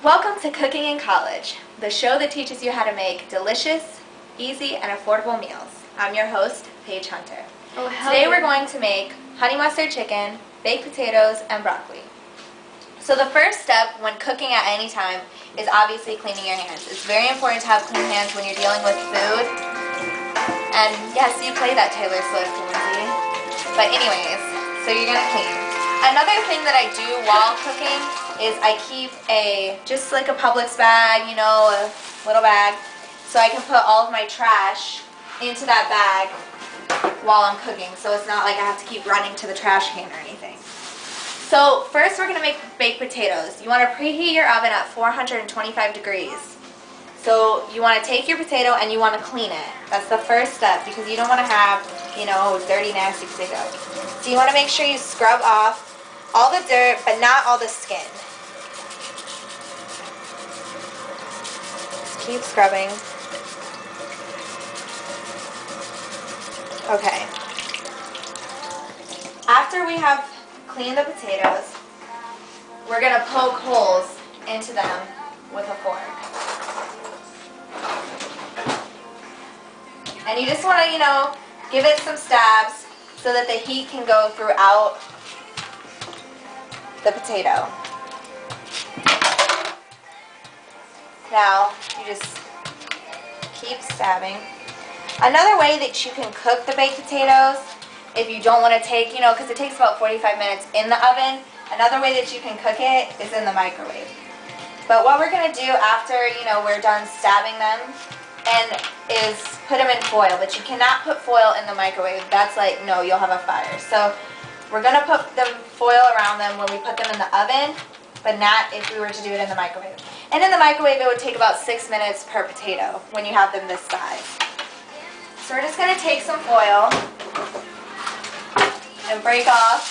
Welcome to Cooking in College, the show that teaches you how to make delicious, easy, and affordable meals. I'm your host, Paige Hunter. Today we're going to make honey mustard chicken, baked potatoes, and broccoli. So the first step when cooking at any time is obviously cleaning your hands. It's very important to have clean hands when you're dealing with food. And yes, you play that Taylor Swift, Lindsay. But anyways, so you're going to clean. Another thing that I do while cooking is I keep just like a Publix bag, you know, a little bag, so I can put all of my trash into that bag while I'm cooking, so it's not like I have to keep running to the trash can or anything. So first we're going to make baked potatoes. You want to preheat your oven at 425 degrees. So you want to take your potato and you want to clean it. That's the first step because you don't want to have, you know, dirty, nasty potato. So you want to make sure you scrub off all the dirt, but not all the skin. Just keep scrubbing. Okay. After we have cleaned the potatoes, we're going to poke holes into them with a fork. And you just want to, you know, give it some stabs so that the heat can go throughout the potato. Now, you just keep stabbing. Another way that you can cook the baked potatoes, if you don't want to take, you know, because it takes about 45 minutes in the oven, another way that you can cook it is in the microwave. But what we're going to do after, you know, we're done stabbing them is put them in foil. But you cannot put foil in the microwave. That's like, no, you'll have a fire. So we're going to put the foil around them when we put them in the oven, but not if we were to do it in the microwave. And in the microwave, it would take about 6 minutes per potato when you have them this size. So we're just going to take some foil and break off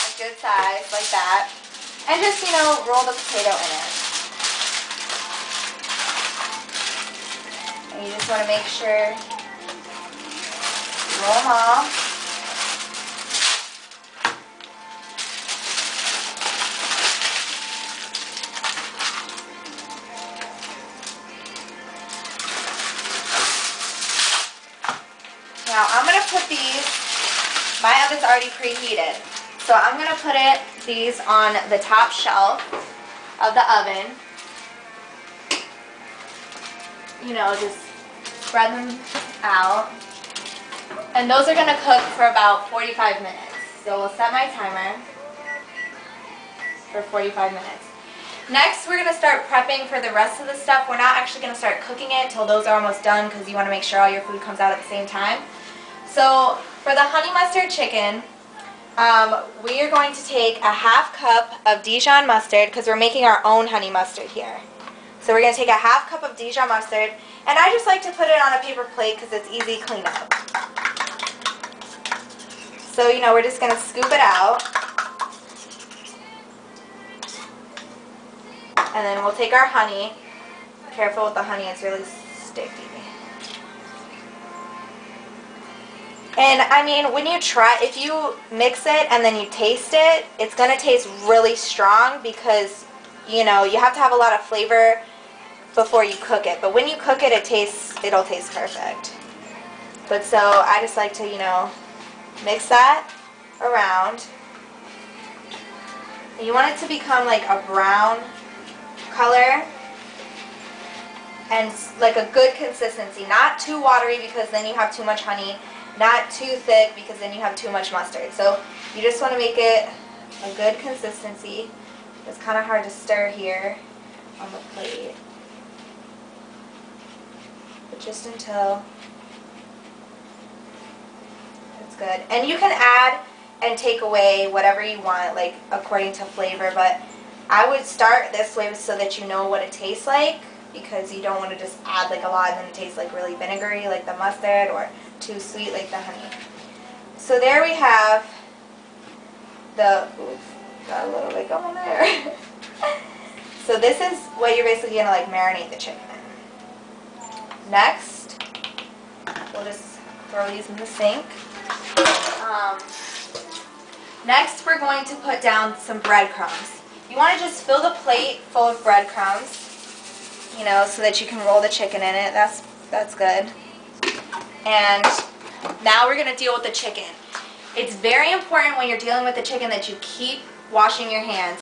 a good size like that, and just, you know, roll the potato in it. And you just want to make sure you roll them off. Now I'm going to put these, my oven's already preheated, so I'm going to put these on the top shelf of the oven. You know, just spread them out. And those are going to cook for about 45 minutes. So we'll set my timer for 45 minutes. Next, we're going to start prepping for the rest of the stuff. We're not actually going to start cooking it until those are almost done because you want to make sure all your food comes out at the same time. So for the honey mustard chicken, we are going to take a ½ cup of Dijon mustard because we're making our own honey mustard here. So we're going to take a ½ cup of Dijon mustard, and I just like to put it on a paper plate because it's easy cleanup. So, you know, we're just going to scoop it out. And then we'll take our honey. Careful with the honey, it's really sticky. And I mean, when you try, if you mix it and then you taste it, it's going to taste really strong because, you know, you have to have a lot of flavor before you cook it. But when you cook it, it'll taste perfect. But so I just like to, you know, mix that around. And you want it to become like a brown color and like a good consistency. Not too watery because then you have too much honey. Not too thick because then you have too much mustard. So you just want to make it a good consistency. It's kind of hard to stir here on the plate. But just until it's good. And you can add and take away whatever you want, like according to flavor. But I would start this way so that you know what it tastes like, because you don't want to just add like a lot and then it tastes like really vinegary like the mustard, or too sweet like the honey. So there we have the, oops, got a little bit going there. So this is what you're basically going to like marinate the chicken in. Next, we'll just throw these in the sink. Next, we're going to put down some breadcrumbs. You want to just fill the plate full of breadcrumbs, you know, so that you can roll the chicken in it. That's good. And now we're going to deal with the chicken. It's very important when you're dealing with the chicken that you keep washing your hands.